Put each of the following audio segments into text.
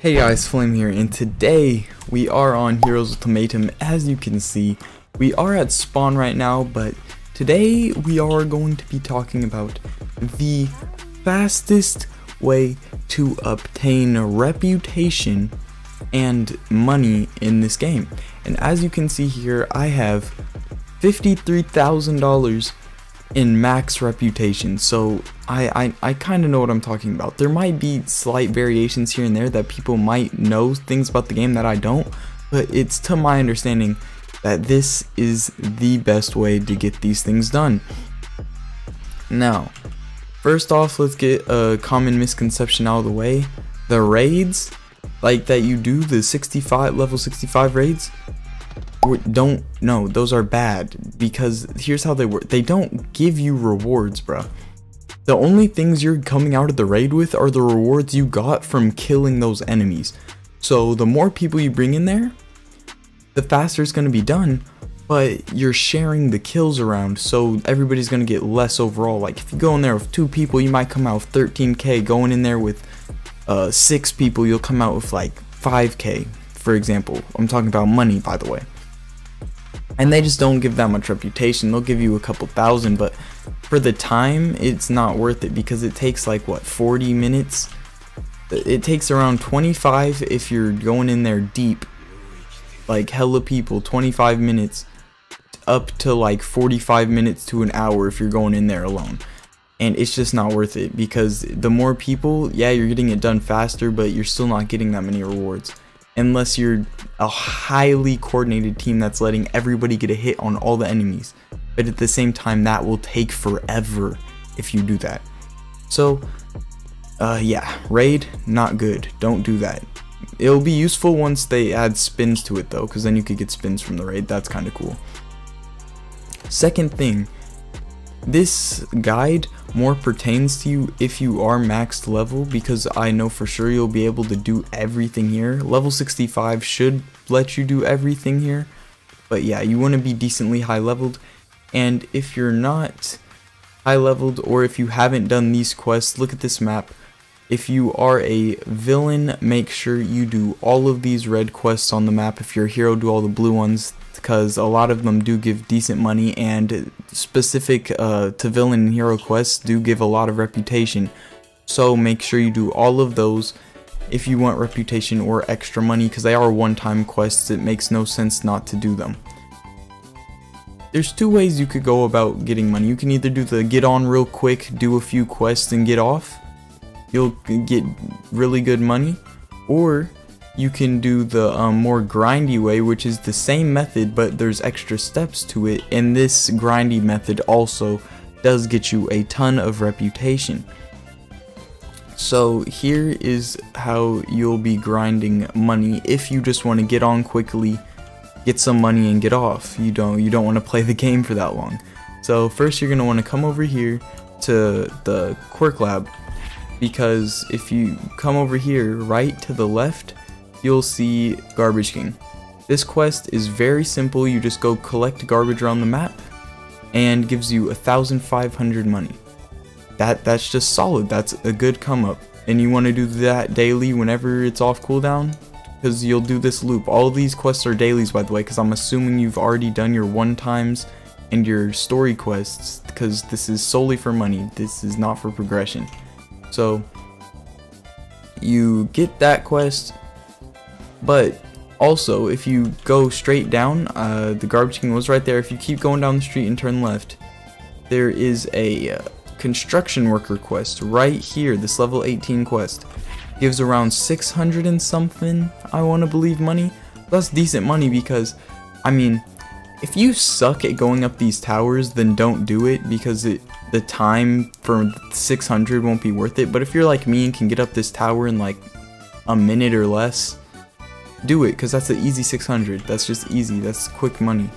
Hey guys, Flame here, and today we are on Heroes Ultimatum. As you can see, we are at spawn right now, but today we are going to be talking about the fastest way to obtain reputation and money in this game. And as you can see here, I have $53,000 in max reputation, so I kind of know what I'm talking about. There might be slight variations here and there that people might know things about the game that I don't, but it's to my understanding that this is the best way to get these things done. Now, first off, let's get a common misconception out of the way. The raids, like that you do, the level 65 raids, don't, no, those are bad, because here's how they work. They don't give you rewards, bro. The only things you're coming out of the raid with are the rewards you got from killing those enemies. So the more people you bring in there, the faster it's going to be done, but you're sharing the kills around, so everybody's going to get less overall. Like if you go in there with 2 people, you might come out with 13k. Going in there with 6 people, you'll come out with like 5k, for example. I'm talking about money, by the way. And they just don't give that much reputation. They'll give you a couple thousand, but for the time, it's not worth it, because it takes like, what, 40 minutes? It takes around 25 if you're going in there deep, like hella people, 25 minutes, up to like 45 minutes to an hour if you're going in there alone. And it's just not worth it, because the more people, yeah, you're getting it done faster, but you're still not getting that many rewards. Unless you're a highly coordinated team that's letting everybody get a hit on all the enemies. But at the same time, that will take forever if you do that. So, yeah, raid, not good. Don't do that. It'll be useful once they add spins to it though, because then you could get spins from the raid. That's kind of cool. Second thing, this guide more pertains to you if you are maxed level, because I know for sure you'll be able to do everything here. Level 65 should let you do everything here, but yeah, you want to be decently high leveled. And if you're not high leveled, or if you haven't done these quests, look at this map. If you are a villain, make sure you do all of these red quests on the map. If you're a hero, do all the blue ones, because a lot of them do give decent money, and specific to villain and hero quests do give a lot of reputation. So make sure you do all of those if you want reputation or extra money, because they are one-time quests. It makes no sense not to do them. There's 2 ways you could go about getting money. You can either do the get on real quick, do a few quests and get off. You'll get really good money. Or you can do the more grindy way, which is the same method, but there's extra steps to it, and this grindy method also does get you a ton of reputation. So here is how you'll be grinding money if you just want to get on quickly, get some money and get off. You don't want to play the game for that long. So first you're going to want to come over here to the Quirk Lab, because if you come over here right to the left, you'll see Garbage King. This quest is very simple. You just go collect garbage around the map and gives you 1,500 money. That's just solid. That's a good come up, and you want to do that daily whenever it's off cooldown, because you'll do this loop. All of these quests are dailies, by the way, because I'm assuming you've already done your 1-times and your story quests, because this is solely for money. This is not for progression. So you get that quest. But also, if you go straight down, the Garbage King was right there. If you keep going down the street and turn left, there is a construction worker quest right here. This level 18 quest gives around 600 and something, I want to believe, money. That's decent money, because, I mean, if you suck at going up these towers, then don't do it, because the time for 600 won't be worth it. But if you're like me and can get up this tower in like a minute or less, do it, because that's an easy 600. That's just easy. That's quick money.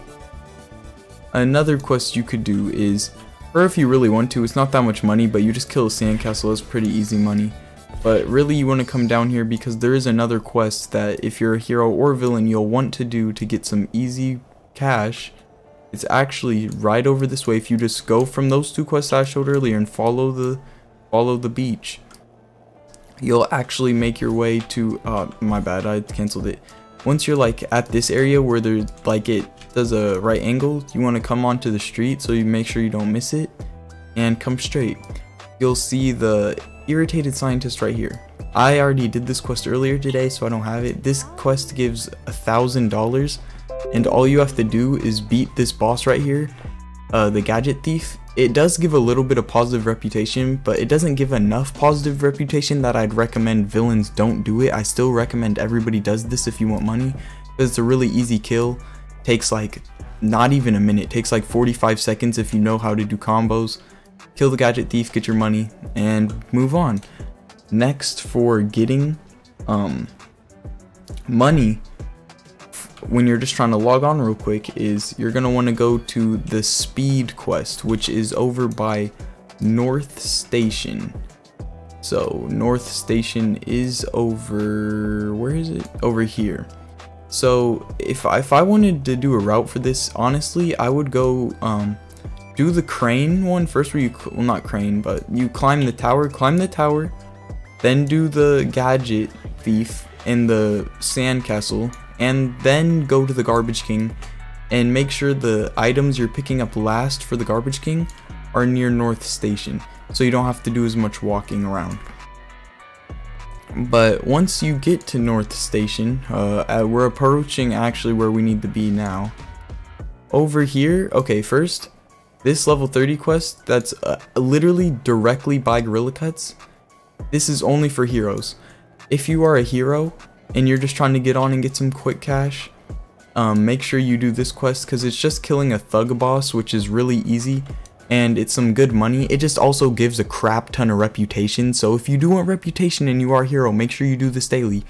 Another quest you could do is, or if you really want to, it's not that much money, but you just kill a sandcastle. That's pretty easy money. But really you want to come down here, because there is another quest that if you're a hero or villain, you'll want to do to get some easy cash. It's actually right over this way. If you just go from those 2 quests I showed earlier and follow the beach, you'll actually make your way to, my bad, I canceled it. Once you're like at this area where there's like it does a right angle, you want to come onto the street so you make sure you don't miss it and come straight. You'll see the irritated scientist right here. I already did this quest earlier today, so I don't have it. This quest gives $1,000, and all you have to do is beat this boss right here, the gadget thief. It does give a little bit of positive reputation, but it doesn't give enough positive reputation that I'd recommend villains don't do it. I still recommend everybody does this if you want money, because it's a really easy kill. Takes like not even a minute, takes like 45 seconds if you know how to do combos. Kill the gadget thief, get your money, and move on. Next, for getting money when you're just trying to log on real quick, is you're gonna want to go to the speed quest, which is over by North Station. So North Station is over, where is it? Over here. So if I wanted to do a route for this, honestly, I would go do the crane one first, where you, well, not crane, but you climb the tower, then do the gadget thief in the sandcastle, and then go to the Garbage King, and make sure the items you're picking up last for the Garbage King are near North Station, so you don't have to do as much walking around. But once you get to North Station, we're approaching actually where we need to be now. Over here, okay, first, this level 30 quest that's literally directly by Gorilla Cuts, this is only for heroes. If you are a hero and you're just trying to get on and get some quick cash, make sure you do this quest, because it's just killing a thug boss, which is really easy, and it's some good money. It just also gives a crap ton of reputation, so if you do want reputation and you are a hero, make sure you do this daily.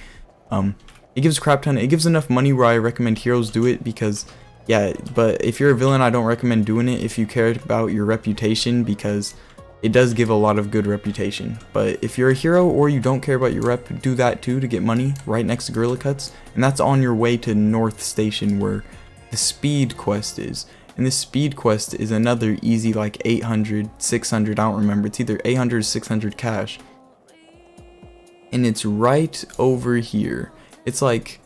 It gives a crap ton, it gives enough money where I recommend heroes do it, because yeah, but if you're a villain, I don't recommend doing it if you care about your reputation, because it does give a lot of good reputation. But if you're a hero or you don't care about your rep, do that too to get money right next to Gorilla Cuts, and that's on your way to North Station where the speed quest is. And this speed quest is another easy, like 800, 600, I don't remember, it's either 800 or 600 cash. And it's right over here. It's like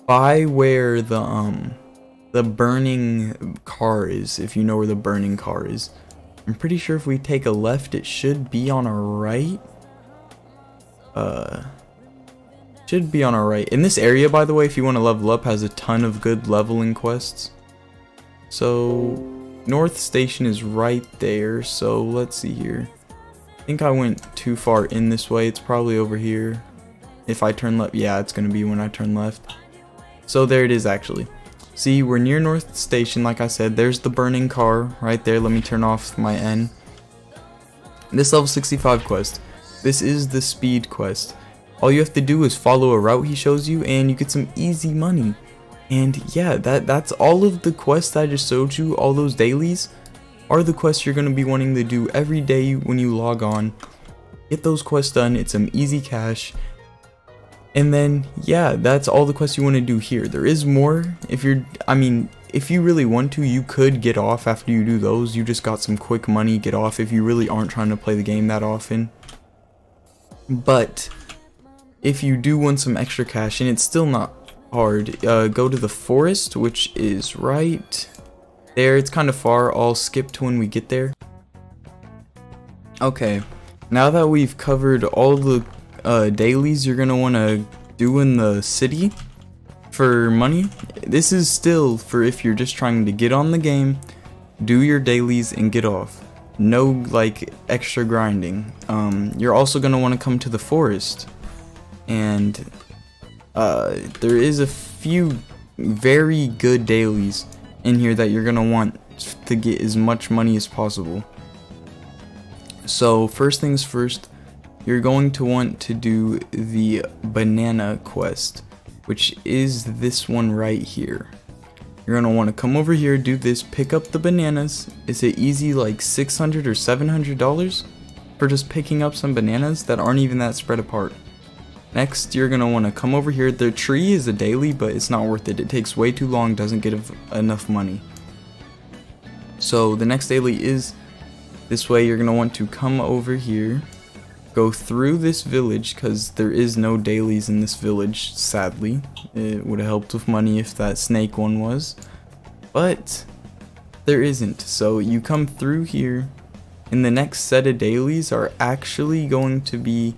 by where the burning car is, if you know where the burning car is. I'm pretty sure if we take a left, it should be on our right. Should be on our right. In this area, by the way, if you want to level up, has a ton of good leveling quests. So North Station is right there. So let's see here. I think I went too far in this way. It's probably over here. If I turn left, yeah, it's gonna be when I turn left. So there it is actually. See, we're near North Station, like I said. There's the burning car right there. Let me turn off my N. This level 65 quest. This is the speed quest. All you have to do is follow a route he shows you, and you get some easy money. And yeah, that's all of the quests that I just showed you. All those dailies are the quests you're going to be wanting to do every day when you log on. Get those quests done. It's some easy cash. And then, yeah, that's all the quests you want to do here. There is more. If you really want to, you could get off after you do those. You just got some quick money, get off if you really aren't trying to play the game that often. But if you do want some extra cash, and it's still not hard, go to the forest, which is right there. It's kind of far. I'll skip to when we get there. Okay, now that we've covered all the dailies you're gonna want to do in the city for money, this is still for if you're just trying to get on the game, do your dailies and get off. No like extra grinding. You're also gonna want to come to the forest, and there is a few very good dailies in here that you're gonna want to get as much money as possible. So first things first, you're going to want to do the banana quest, which is this one right here. You're going to want to come over here, do this, pick up the bananas. It's an easy like $600 or $700 for just picking up some bananas that aren't even that spread apart. Next, you're going to want to come over here. The tree is a daily, but it's not worth it. It takes way too long, doesn't get enough money. So the next daily is this way. You're going to want to come over here. go through this village, because there is no dailies in this village, sadly. It would have helped with money if that snake one was, but there isn't. So you come through here, and the next set of dailies are actually going to be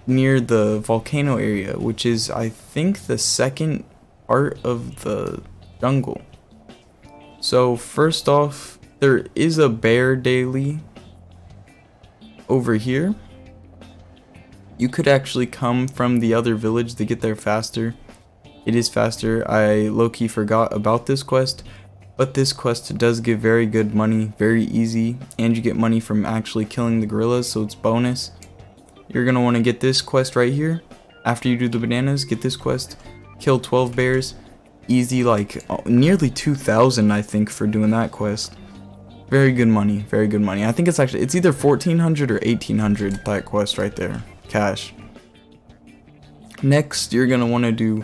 near the volcano area, which is, I think, the second part of the jungle. So first off, there is a bear daily over here. You could actually come from the other village to get there faster. It is faster. I low-key forgot about this quest, but this quest does give very good money, very easy, and you get money from actually killing the gorillas, so it's bonus. You're gonna want to get this quest right here. After you do the bananas, get this quest, kill 12 bears. Easy, like nearly 2,000 I think for doing that quest. Very good money, very good money. I think it's either 1,400 or 1,800, that quest right there, cash. Next, you're gonna want to do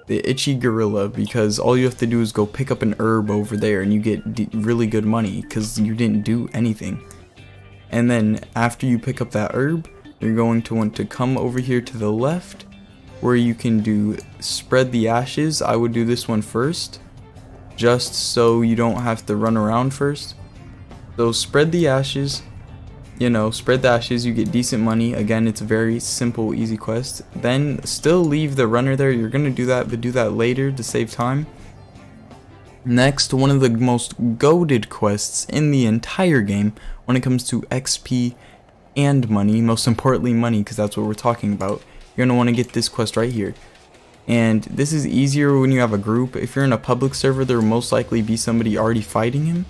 the itchy gorilla, because all you have to do is go pick up an herb over there and you get really good money because you didn't do anything. And then after you pick up that herb, you're going to want to come over here to the left where you can do spread the ashes. I would do this one first, just so you don't have to run around first. So spread the ashes, spread the ashes, you get decent money. Again, it's a very simple, easy quest. Then still leave the runner there. You're gonna do that, but do that later to save time. Next, one of the most goated quests in the entire game when it comes to XP and money, most importantly money, because that's what we're talking about. You're gonna want to get this quest right here, and this is easier when you have a group. If you're in a public server, there will most likely be somebody already fighting him.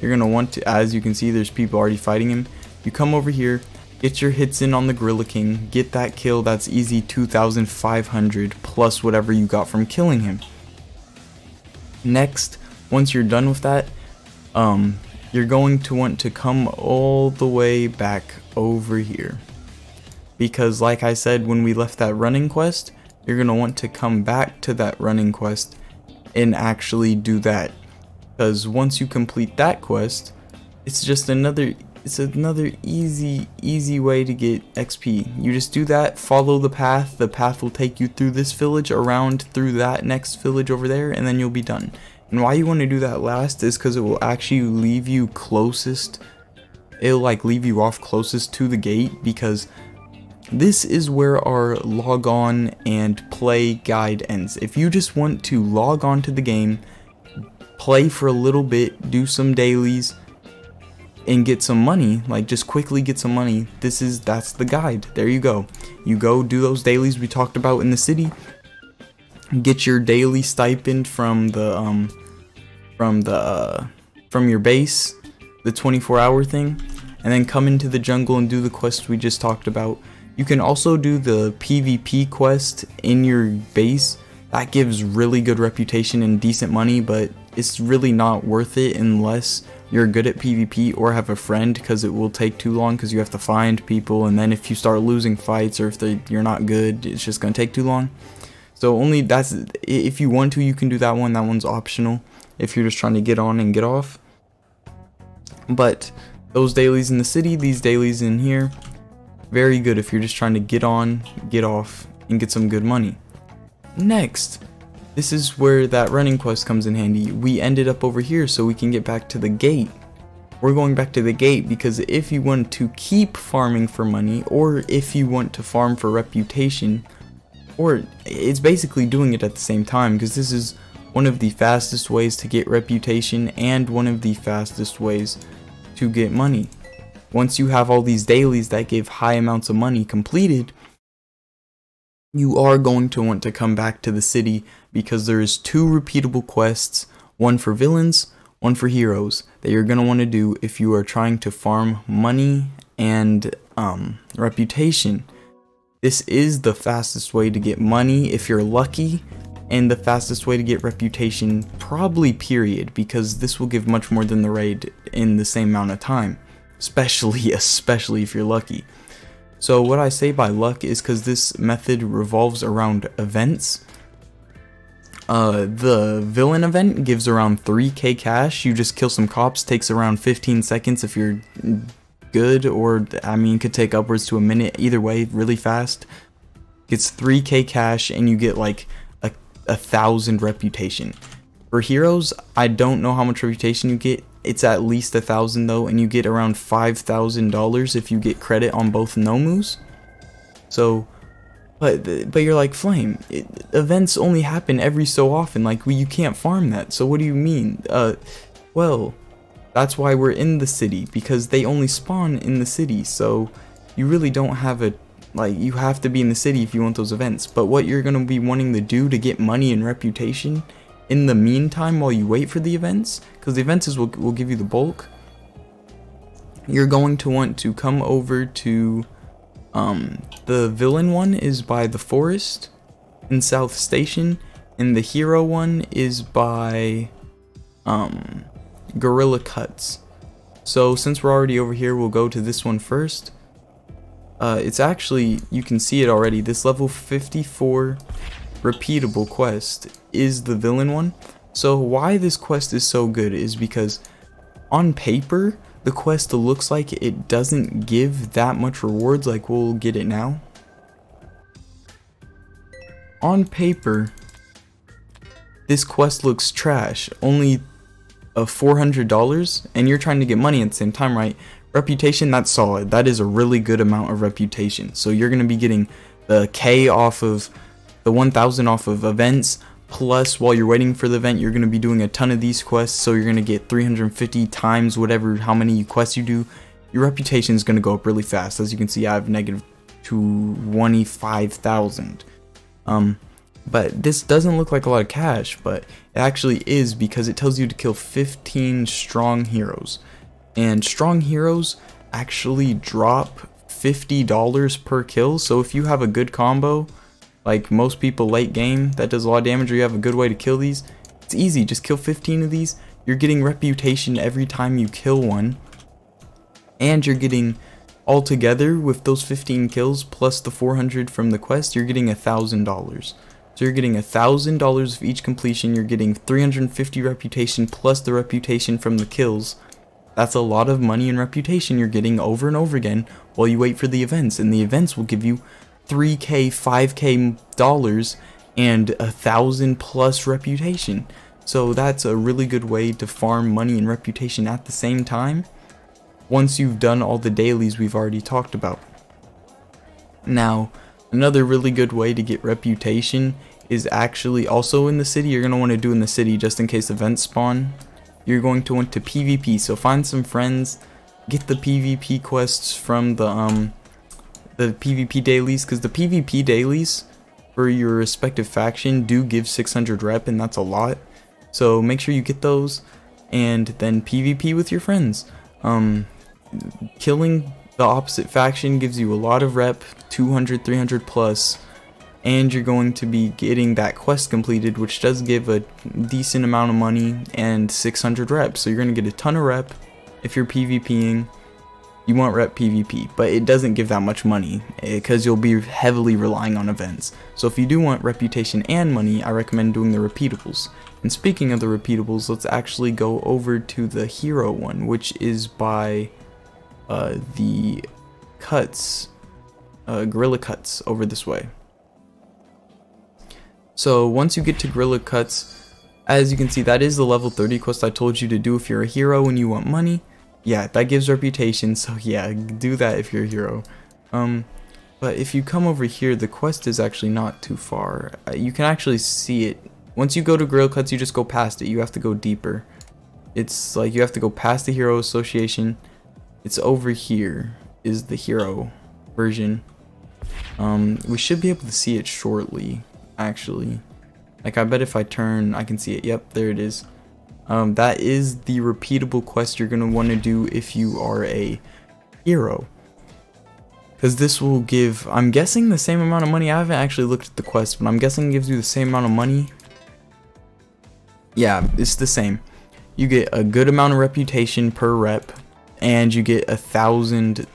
You're gonna want to, as you can see, there's people already fighting him. You come over here, get your hits in on the Gorilla King, get that kill. That's easy 2,500 plus whatever you got from killing him. Next, once you're done with that, you're going to want to come all the way back over here, because like I said, when we left that running quest, you're going to want to come back to that running quest and actually do that, because once you complete that quest, it's just another easy way to get XP. You just do that, follow the path will take you through this village, around through that next village over there, and then you'll be done. And why you want to do that last is because it will actually leave you closest. It'll like leave you off closest to the gate, because this is where our log on and play guide ends. If you just want to log on to the game, play for a little bit, do some dailies, and get some money, like just quickly get some money, that's the guide. There you go. You go do those dailies we talked about in the city, get your daily stipend from your base, the 24-hour thing, and then come into the jungle and do the quest we just talked about. You can also do the PvP quest in your base. That gives really good reputation and decent money, but it's really not worth it unless you're good at PvP or have a friend, because it will take too long, because you have to find people, and then if you start losing fights or if you're not good, it's just gonna take too long. So if you want to, you can do that one. That one's optional if you're just trying to get on and get off. But those dailies in the city, these dailies in here, very good if you're just trying to get on, get off, and get some good money. Next, this is where that running quest comes in handy. We ended up over here so we can get back to the gate. We're going back to the gate because if you want to keep farming for money, or if you want to farm for reputation, or it's basically doing it at the same time, because this is one of the fastest ways to get reputation and one of the fastest ways to get money. Once you have all these dailies that give high amounts of money completed, you are going to want to come back to the city, because there is 2 repeatable quests, one for villains, one for heroes, that you're going to want to do if you are trying to farm money and reputation. This is the fastest way to get money if you're lucky, and the fastest way to get reputation probably, period, because this will give much more than the raid in the same amount of time, especially if you're lucky. So what I say by luck is because this method revolves around events. The villain event gives around 3k cash. You just kill some cops, takes around 15 seconds if you're good, or I mean could take upwards to a minute, either way, really fast. Gets 3k cash and you get like a 1,000 reputation. For heroes, I don't know how much reputation you get. It's at least 1,000 though, and you get around $5,000 if you get credit on both Nomus. So, but you're like, Flame, events only happen every so often, like you can't farm that. So what do you mean? Well, that's why we're in the city, because they only spawn in the city. So you really don't have a, like, you have to be in the city if you want those events. But what you're going to be wanting to do to get money and reputation in the meantime while you wait for the events, because the events will give you the bulk, you're going to want to come over to the villain one is by the forest in South Station, and the hero one is by Gorilla Cuts. So since we're already over here, we'll go to this one first. It's actually, you can see it already, this level 54 repeatable quest is the villain one. So why this quest is so good is because on paper the quest looks like it doesn't give that much rewards. Like, we'll get it now. On paper this quest looks trash, only $400, and you're trying to get money at the same time, right? Reputation, that's solid. That is a really good amount of reputation. So you're going to be getting the K off of the 1,000 off of events, plus while you're waiting for the event you're going to be doing a ton of these quests, so you're going to get 350 times whatever, how many quests you do. Your reputation is going to go up really fast. As you can see, I have negative 25,000. But this doesn't look like a lot of cash, but it actually is, because it tells you to kill 15 strong heroes. And strong heroes actually drop $50 per kill. So if you have a good combo, like most people late game that does a lot of damage, or you have a good way to kill these, it's easy. Just kill 15 of these. You're getting reputation every time you kill one, and you're getting, all together with those 15 kills plus the 400 from the quest, you're getting $1,000. So you're getting $1,000 of each completion. You're getting 350 reputation plus the reputation from the kills. That's a lot of money and reputation you're getting over and over again while you wait for the events, and the events will give you 3k, 5k dollars and 1,000 plus reputation. So that's a really good way to farm money and reputation at the same time, once you've done all the dailies we've already talked about. Now, another really good way to get reputation is actually also in the city. You're going to want to do in the city just in case events spawn. You're going to want to PvP, so find some friends, get the PvP quests from the PvP dailies, because the PvP dailies for your respective faction do give 600 rep, and that's a lot. So make sure you get those, and then PvP with your friends. Killing the opposite faction gives you a lot of rep, 200, 300 plus, and you're going to be getting that quest completed, which does give a decent amount of money and 600 reps. So you're going to get a ton of rep. If you're PvPing, you want rep PvP, but it doesn't give that much money because you'll be heavily relying on events. So if you do want reputation and money, I recommend doing the repeatables. And speaking of the repeatables, let's actually go over to the hero one, which is by the Cuts, Gorilla Cuts, over this way. So once you get to Gorilla Cuts, as you can see, that is the level 30 quest I told you to do if you're a hero and you want money. Yeah, that gives reputation, so yeah, do that if you're a hero. But if you come over here, the quest is actually not too far. You can actually see it. Once you go to Gorilla Cuts, you just go past it. You have to go deeper. It's like you have to go past the Hero Association. It's over here is the hero version. We should be able to see it shortly, actually. Like, I bet if I turn, I can see it. Yep, there it is. That is the repeatable quest you're going to want to do if you are a hero. Because this will give, I'm guessing, the same amount of money. I haven't actually looked at the quest, but I'm guessing it gives you the same amount of money. Yeah, it's the same. You get a good amount of reputation per rep, and you get 1,000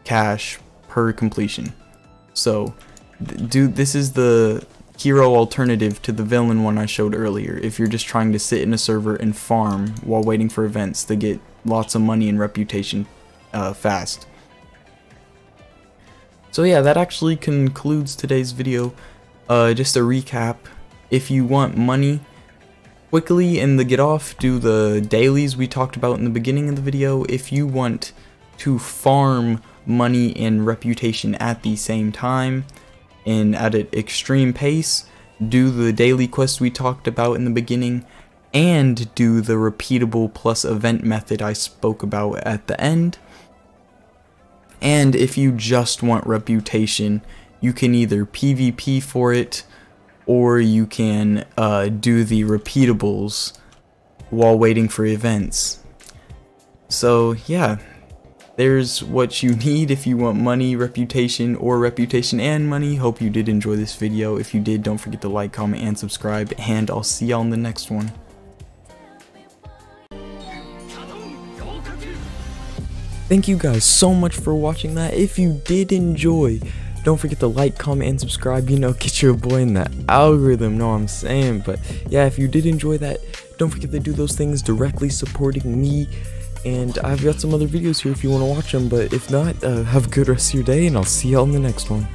cash per completion. So, this is the hero alternative to the villain one I showed earlier, if you're just trying to sit in a server and farm while waiting for events to get lots of money and reputation. fast. So yeah, that actually concludes today's video. Just a recap. If you want money quickly in the get off, do the dailies we talked about in the beginning of the video. If you want to farm money and reputation at the same time and at an extreme pace, do the daily quest we talked about in the beginning, and do the repeatable plus event method I spoke about at the end. And if you just want reputation, you can either PvP for it, or you can do the repeatables while waiting for events. So yeah, there's what you need if you want money, reputation, or reputation and money. Hope you did enjoy this video. If you did, don't forget to like, comment, and subscribe, and I'll see y'all in the next one. Thank you guys so much for watching that. If you did enjoy, don't forget to like, comment, and subscribe. You know, get your boy in that algorithm, know what I'm saying? But yeah, if you did enjoy that, don't forget to do those things directly supporting me. And I've got some other videos here if you want to watch them. But if not, have a good rest of your day, and I'll see y'all in the next one.